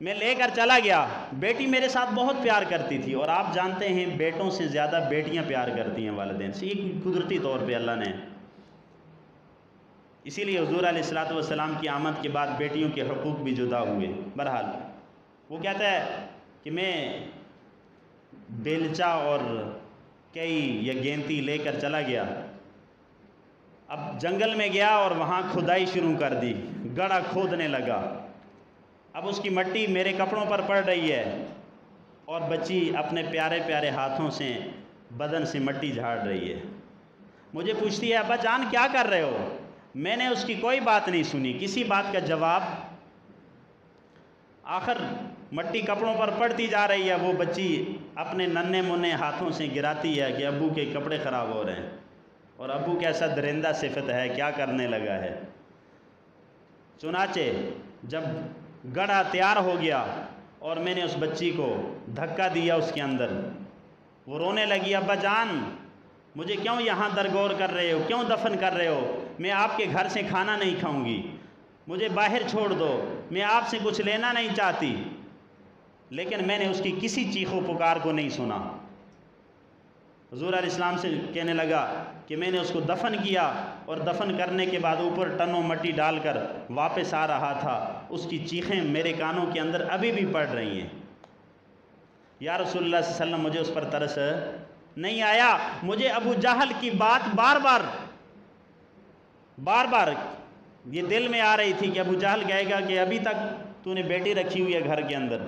میں لے کر چلا گیا۔ بیٹی میرے ساتھ بہت پیار کرتی تھی، اور آپ جانتے ہیں بیٹوں سے زیادہ بیٹیاں پیار کرتی ہیں والدین سے، یہ قدرتی طور پہ اللہ نے، اسی لیے حضور علیہ الصلوۃ والسلام کی آمد کے بعد بیٹیوں کے حقوق بھی جدا ہوئے۔ بہرحال وہ کہتا ہے کہ میں بیلچا اور کئی یا گینتی لے کر چلا گیا، اب جنگل میں گیا اور وہاں کھدائی شروع کر دی، گڑھا کھودنے لگا، اب اس کی مٹی میرے کپڑوں پر پڑ رہی ہے، اور بچی اپنے پیارے پیارے ہاتھوں سے بدن سے مٹی جھاڑ رہی ہے۔ مجھے پوچھتی ہے ابا جان کیا کر رہے ہو؟ میں نے اس کی کوئی بات نہیں سنی، کسی بات کا جواب۔ آخر مٹی کپڑوں پر پڑتی جا رہی ہے، وہ بچی اپنے ننھے منھے ہاتھوں سے گراتی ہے کہ ابو کے کپڑے خراب ہو رہے ہیں، اور ابو کیسا درندہ صفت ہے، کیا کرنے لگا ہے۔ چنانچہ جب گڑھا تیار ہو گیا اور میں نے اس بچی کو دھکا دیا اس کے اندر، وہ رونے لگی، ابا جان مجھے کیوں یہاں درگور کر رہے ہو، کیوں دفن کر رہے ہو؟ میں آپ کے گھر سے کھانا نہیں کھاؤں گی، مجھے باہر چھوڑ دو، میں آپ سے کچھ لینا نہیں چاہتی۔ لیکن میں نے اس کی کسی چیخ و پکار کو نہیں سنا۔ حضور علیہ السلام سے کہنے لگا کہ میں نے اس کو دفن کیا، اور دفن کرنے کے بعد اوپر ٹنوں مٹی ڈال کر واپس آ رہا تھا، اس کی چیخیں میرے کانوں کے اندر ابھی بھی پڑ رہی ہیں۔ یا رسول اللہ صلی اللہ علیہ وسلم مجھے اس پر ترس نہیں آیا، مجھے ابو جہل کی بات بار بار یہ دل میں آ رہی تھی کہ ابو جہل کہے گا کہ ابھی تک تو نے بیٹی رکھی ہوئی ہے گھر کے اندر،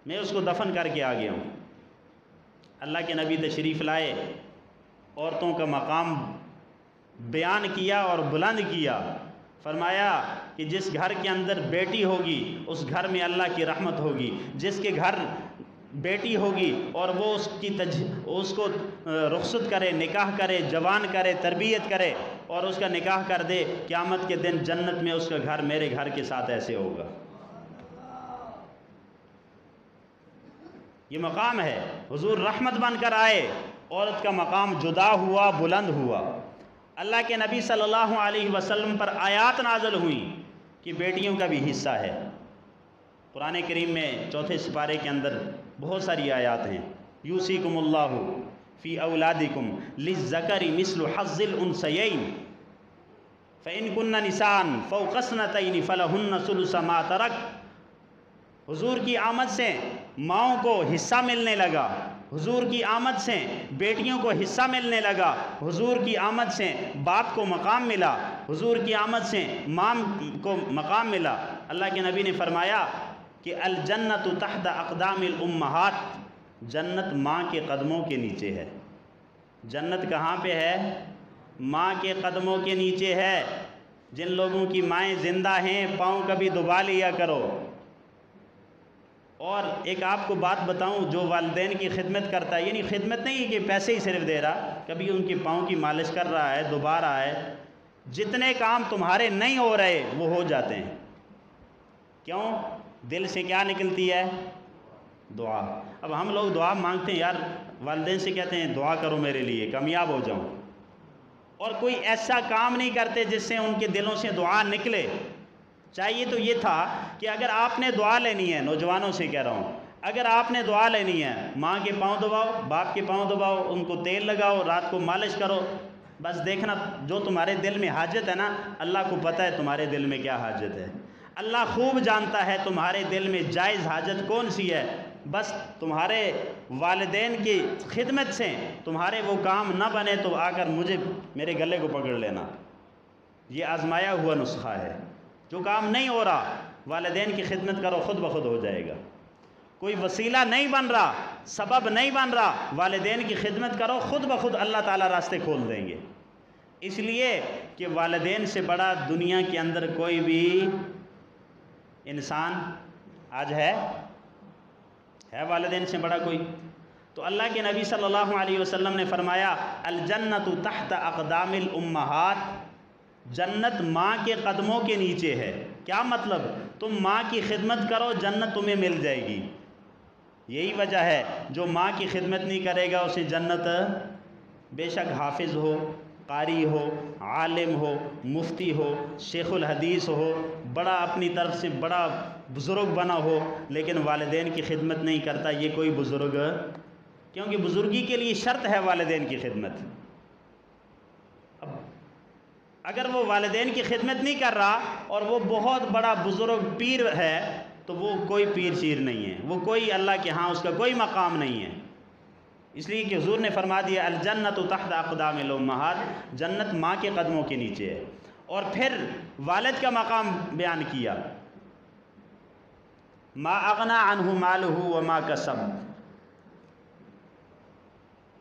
میں اس کو دفن کر کے آ گیا ہوں۔ اللہ کے نبی تشریف لائے، عورتوں کا مقام بیان کیا اور بلند کیا، فرمایا کہ جس گھر کے اندر بیٹی ہوگی اس گھر میں اللہ کی رحمت ہوگی، جس کے گھر بیٹی ہوگی اور وہ اس کو رخصت کرے، نکاح کرے، جوان کرے، تربیت کرے اور اس کا نکاح کر دے، قیامت کے دن جنت میں اس کا گھر میرے گھر کے ساتھ ایسے ہوگا۔ یہ مقام ہے، حضور رحمت بن کر آئے، عورت کا مقام جدا ہوا، بلند ہوا۔ اللہ کے نبی صلی اللہ علیہ وسلم پر آیات نازل ہوئیں کہ بیٹیوں کا بھی حصہ ہے۔ قرآن کریم میں 4 سپارے کے اندر بہت ساری آیات ہیں۔ یوصیکم اللہ فی اولادکم للذکر مثل حظ الانثیین فإن کن نساء فوق اثنتین فلہن ثلث ما ترک۔ حضور کی آمد سے ماؤں کو حصہ ملنے لگا، حضور کی آمد سے بیٹیوں کو حصہ ملنے لگا، حضور کی آمد سے باپ کو مقام ملا، حضور کی آمد سے ماں کو مقام ملا۔ اللہ کے نبی نے فرمایا کہ الجنت تحت اقدام الامہات، جنت ماں کے قدموں کے نیچے ہے۔ جنت کہاں پہ ہے؟ ماں کے قدموں کے نیچے ہے۔ جن لوگوں کی مائیں زندہ ہیں پاؤں کبھی دبا لیا کرو۔ اور ایک آپ کو بات بتاؤں، جو والدین کی خدمت کرتا ہے، یعنی خدمت نہیں کہ پیسے ہی صرف دے رہا، کبھی ان کے پاؤں کی مالش کر رہا ہے، دبا رہا ہے، جتنے کام تمہارے نہیں ہو رہے وہ ہو جاتے ہیں۔ کیوں؟ دل سے کیا نکلتی ہے؟ دعا۔ اب ہم لوگ دعا مانگتے ہیں، یار والدین سے کہتے ہیں دعا کرو میرے لیے کامیاب ہو جاؤں، اور کوئی ایسا کام نہیں کرتے جس سے ان کے دلوں سے دعا نکلے۔ چاہیے تو یہ تھا کہ اگر آپ نے دعا لینی ہے، نوجوانوں سے کہہ رہا ہوں، اگر آپ نے دعا لینی ہے، ماں کے پاؤں دباؤ، باپ کے پاؤں دباؤ، ان کو تیل لگاؤ، رات کو مالش کرو، بس دیکھنا جو تمہارے دل میں حاجت ہے نا، اللہ کو پتہ ہے تمہارے دل میں کیا حاجت ہے، اللہ خوب جانتا ہے تمہارے دل میں جائز حاجت کون سی ہے۔ بس تمہارے والدین کی خدمت سے تمہارے وہ کام نہ بنے تو آ کر میرے گلے کو پکڑ لینا۔ یہ آزمایا ہوا نسخہ ہے۔ جو کام نہیں ہو رہا والدین کی خدمت کرو، خود بخود ہو جائے گا۔ کوئی وسیلہ نہیں بن رہا، سبب نہیں بن رہا، والدین کی خدمت کرو، خود بخود اللہ تعالیٰ راستے کھول دیں گے۔ اس لیے کہ والدین سے بڑا دنیا کے اندر کوئی بھی انسان آج ہے والدین سے بڑا کوئی؟ تو اللہ کے نبی صلی اللہ علیہ وسلم نے فرمایا الجنت تحت اقدام الامہات، جنت ماں کے قدموں کے نیچے ہے۔ کیا مطلب؟ تم ماں کی خدمت کرو، جنت تمہیں مل جائے گی۔ یہی وجہ ہے جو ماں کی خدمت نہیں کرے گا اسے جنت بے شک حافظ ہو، قاری ہو، عالم ہو، مفتی ہو، شیخ الحدیث ہو، بڑا اپنی طرف سے بڑا بزرگ بنا ہو، لیکن والدین کی خدمت نہیں کرتا، یہ کوئی بزرگ، کیونکہ بزرگی کے لیے شرط ہے والدین کی خدمت۔ اب اگر وہ والدین کی خدمت نہیں کر رہا اور وہ بہت بڑا بزرگ پیر ہے تو وہ کوئی پیر شیر نہیں ہے، وہ کوئی اللہ کے ہاں اس کا کوئی مقام نہیں ہے۔ اس لیے کہ حضور نے فرما دیا الجنت تحت اقدام الامہات، جنت ماں کے قدموں کے نیچے ہے۔ اور پھر والد کا مقام بیان کیا، ما اغنى عنہ مالہ وما کسب۔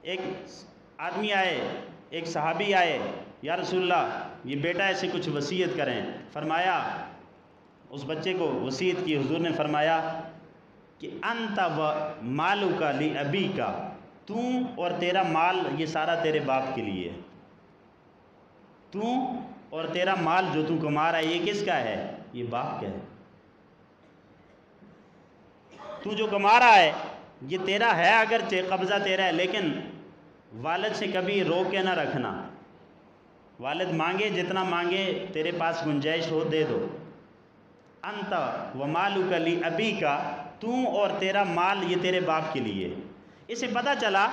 ایک آدمی آئے، ایک صحابی آئے، یا رسول اللہ یہ بیٹا ایسے کچھ وصیت کریں۔ فرمایا، اس بچے کو وصیت کی، حضور نے فرمایا کہ انت و مالک لابیک، تو اور تیرا مال یہ سارا تیرے باپ کے لیے ہے۔ تو اور تیرا مال جو تو کما رہا ہے یہ کس کا ہے؟ یہ باپ کا ہے۔ تو جو کما رہا ہے یہ تیرا ہے، اگرچہ قبضہ تیرا ہے، لیکن والد سے کبھی روک کے نہ رکھنا۔ والد مانگے جتنا مانگے، تیرے پاس گنجائش ہو دے دو۔ انت و مالک لابیک، تو اور تیرا مال یہ تیرے باپ کے لیے۔ اسے پتہ چلا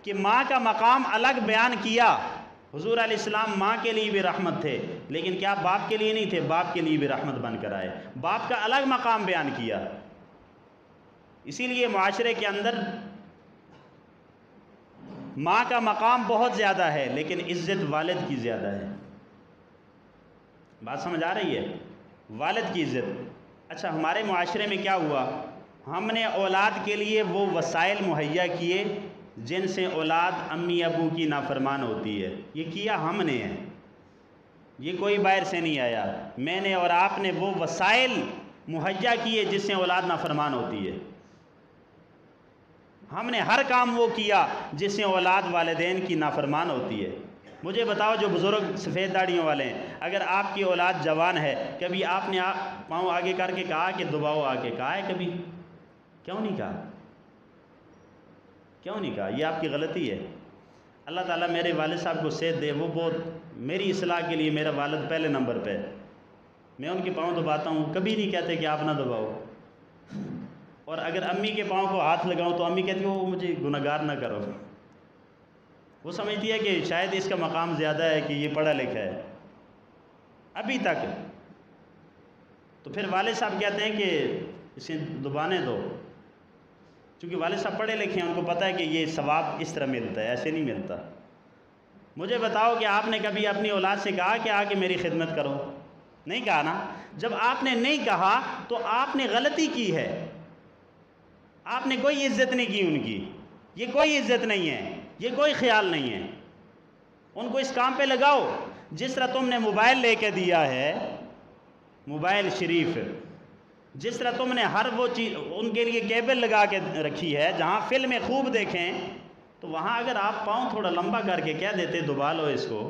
کہ ماں کا مقام الگ بیان کیا۔ حضور علیہ السلام ماں کے لیے بھی رحمت تھے، لیکن کیا باپ کے لیے نہیں تھے؟ باپ کے لیے بھی رحمت بن کر آئے، باپ کا الگ مقام بیان کیا۔ اسی لیے معاشرے کے اندر ماں کا مقام بہت زیادہ ہے، لیکن عزت والد کی زیادہ ہے۔ بات سمجھ آ رہی ہے؟ والد کی عزت۔ اچھا، ہمارے معاشرے میں کیا ہوا؟ ہم نے اولاد کے لیے وہ وسائل مہیا کیے جن سے اولاد امی ابو کی نافرمان ہوتی ہے۔ یہ کیا ہم نے ہے، یہ کوئی باہر سے نہیں آیا۔ میں نے اور آپ نے وہ وسائل مہیا کیے جس سے اولاد نافرمان ہوتی ہے۔ ہم نے ہر کام وہ کیا جس سے اولاد والدین کی نافرمان ہوتی ہے۔ مجھے بتاؤ، جو بزرگ سفید داڑھیوں والے ہیں، اگر آپ کی اولاد جوان ہے، کبھی آپ نے پاؤں آگے کر کے کہا کہ دباؤ آ کے؟ کہا ہے کبھی؟ کیوں نہیں کہا؟ کیوں نہیں کہا؟ یہ آپ کی غلطی ہے۔ اللہ تعالیٰ میرے والد صاحب کو صحت دے، وہ بہت میری اصلاح کے لیے میرا والد پہلے نمبر پہ، میں ان کے پاؤں دباتا ہوں، کبھی نہیں کہتے کہ آپ نہ دباؤ۔ اور اگر امی کے پاؤں کو ہاتھ لگاؤں تو امی کہتی ہے وہ مجھے گنہگار نہ کرو۔ وہ سمجھتی ہے کہ شاید اس کا مقام زیادہ ہے کہ یہ پڑھا لکھا ہے ابھی تک۔ تو پھر والد صاحب کہتے ہیں کہ اسے دبانے دو، چونکہ والد صاحب پڑھے لکھے ہیں، ان کو پتہ ہے کہ یہ ثواب اس طرح ملتا ہے، ایسے نہیں ملتا۔ مجھے بتاؤ کہ آپ نے کبھی اپنی اولاد سے کہا کہ آ کے میری خدمت کرو؟ نہیں کہا نا۔ جب آپ نے نہیں کہا تو آپ نے غلطی کی ہے، آپ نے کوئی عزت نہیں کی ان کی۔ یہ کوئی عزت نہیں ہے، یہ کوئی خیال نہیں ہے۔ ان کو اس کام پہ لگاؤ، جس طرح تم نے موبائل لے کے دیا ہے، موبائل شریف، جس طرح تم نے ہر وہ چیز ان کے لیے کیبل لگا کے رکھی ہے جہاں فلمیں خوب دیکھیں، تو وہاں اگر آپ پاؤں تھوڑا لمبا کر کے کہہ دیتے دبا لو اس کو،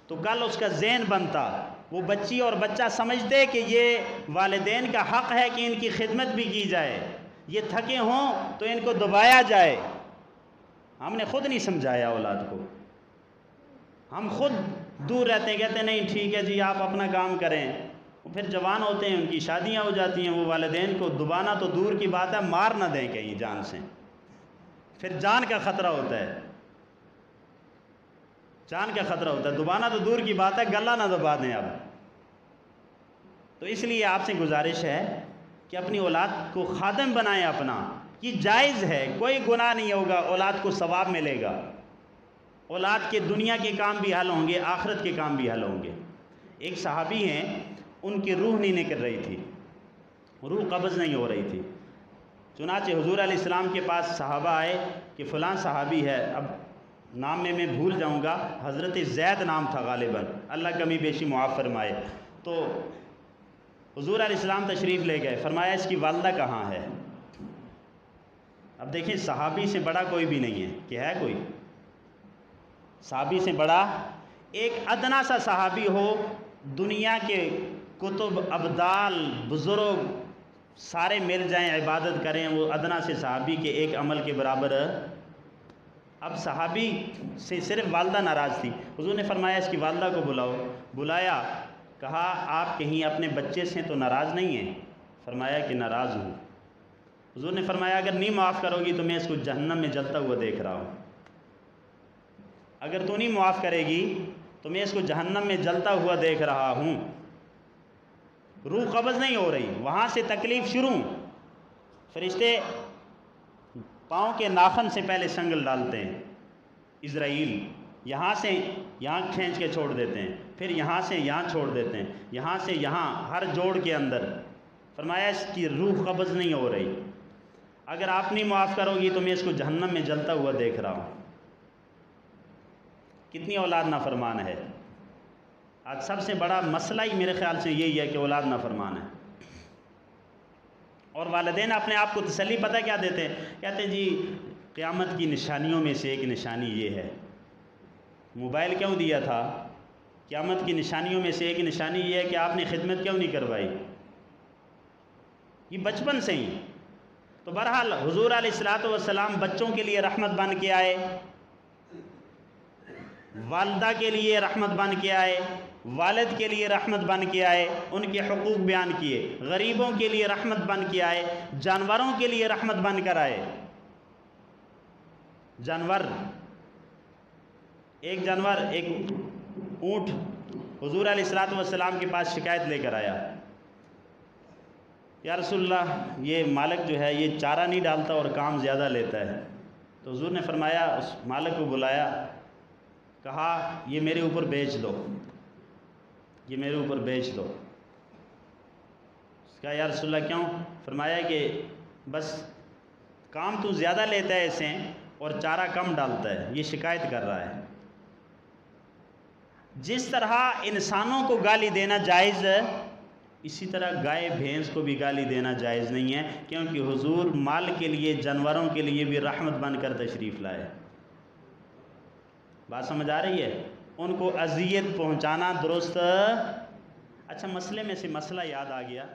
تو کل اس کا ذہن بنتا، وہ بچی اور بچہ سمجھتے کہ یہ والدین کا حق ہے کہ ان کی خدمت بھی کی جائے، یہ تھکے ہوں تو ان کو دبایا جائے۔ ہم نے خود نہیں سمجھایا اولاد کو، ہم خود دور رہتے ہیں، کہتے ہیں نہیں ٹھیک ہے جی آپ اپنا کام کریں۔ پھر جوان ہوتے ہیں، ان کی شادیاں ہو جاتی ہیں، وہ والدین کو دبانا تو دور کی بات ہے، مار نہ دیں کہیں جان سے، پھر جان کا خطرہ ہوتا ہے، جان کا خطرہ ہوتا ہے، دبانا تو دور کی بات ہے، گلا نہ دبا دیں اب۔ تو اس لیے آپ سے گزارش ہے کہ اپنی اولاد کو خادم بنائیں اپنا، یہ جائز ہے، کوئی گناہ نہیں ہوگا، اولاد کو ثواب ملے گا، اولاد کے دنیا کے کام بھی حل ہوں گے، آخرت کے کام بھی حل ہوں گے۔ ایک صحابی ہیں، ان کی روح نہیں نکل رہی تھی، روح قبض نہیں ہو رہی تھی، چنانچہ حضور علیہ السلام کے پاس صحابہ آئے کہ فلاں صحابی ہے، اب نام میں بھول جاؤں گا، حضرت زید نام تھا غالباً، اللہ کمی بیشی معاف فرمائے۔ تو حضور علیہ السلام تشریف لے گئے، فرمایا اس کی والدہ کہاں ہے؟ اب دیکھیں صحابی سے بڑا کوئی بھی نہیں ہے، کہ ہے کوئی صحابی سے بڑا؟ ایک ادنا سا صحابی ہو، دنیا کے کتب، ابدال، بزرگ سارے مل جائیں عبادت کریں، وہ ادنا سے صحابی کے ایک عمل کے برابر اب صحابی سے صرف والدہ ناراض تھی، حضور نے فرمایا اس کی والدہ کو بلاؤ، بلایا، کہا آپ کہیں اپنے بچے سے تو ناراض نہیں ہیں؟ فرمایا کہ ناراض ہوں۔ حضور نے فرمایا اگر نہیں معاف کرو گی تو میں اس کو جہنم میں جلتا ہوا دیکھ رہا ہوں، اگر تو نہیں معاف کرے گی تو میں اس کو جہنم میں جلتا ہوا دیکھ رہا ہوں۔ روح قبض نہیں ہو رہی، وہاں سے تکلیف شروع، فرشتے پاؤں کے ناخن سے پہلے سنگل ڈالتے ہیں، اسرائیل یہاں سے یہاں کھینچ کے چھوڑ دیتے ہیں، پھر یہاں سے یہاں چھوڑ دیتے ہیں، یہاں سے یہاں ہر جوڑ کے اندر۔ فرمایا اس کی روح قبض نہیں ہو رہی، اگر آپ نہیں معاف کرو گی تو میں اس کو جہنم میں جلتا ہوا دیکھ رہا ہوں۔ کتنی اولاد نافرمان ہے؟ آج سب سے بڑا مسئلہ ہی میرے خیال سے یہی ہے کہ اولاد نافرمان ہے۔ اور والدین اپنے آپ کو تسلی پتہ کیا دیتے ہیں؟ کہتے ہیں جی قیامت کی نشانیوں میں سے ایک نشانی یہ ہے۔ موبائل کیوں دیا تھا؟ قیامت کی نشانیوں میں سے ایک نشانی یہ ہے کہ آپ نے خدمت کیوں نہیں کروائی؟ یہ بچپن سے ہی۔ تو بہرحال حضور علیہ الصلوۃ والسلام بچوں کے لیے رحمت بن کے آئے، والدہ کے لیے رحمت بن کے آئے، والد کے لیے رحمت بن کے آئے، ان کے حقوق بیان کیے، غریبوں کے لیے رحمت بن کے آئے، جانوروں کے لیے رحمت بن کر آئے۔ جانور، ایک جانور، ایک اونٹ حضور علیہ الصلوۃ والسلام کے پاس شکایت لے کر آیا، یا رسول اللہ یہ مالک جو ہے یہ چارہ نہیں ڈالتا اور کام زیادہ لیتا ہے۔ تو حضور نے فرمایا، اس مالک کو بلایا، کہا یہ میرے اوپر بیچ دو، یہ میرے اوپر بیچ دو۔ کہا یا رسول اللہ کیوں؟ فرمایا کہ بس کام تو زیادہ لیتا ہے اسے اور چارہ کم ڈالتا ہے، یہ شکایت کر رہا ہے۔ جس طرح انسانوں کو گالی دینا جائز ہے، اسی طرح گائے بھینس کو بھی گالی دینا جائز نہیں ہے، کیونکہ حضور مال کے لیے، جانوروں کے لیے بھی رحمت بن کر تشریف لائے۔ بات سمجھ آ رہی ہے؟ ان کو اذیت پہنچانا درست۔ اچھا مسئلے میں سے مسئلہ یاد آ گیا۔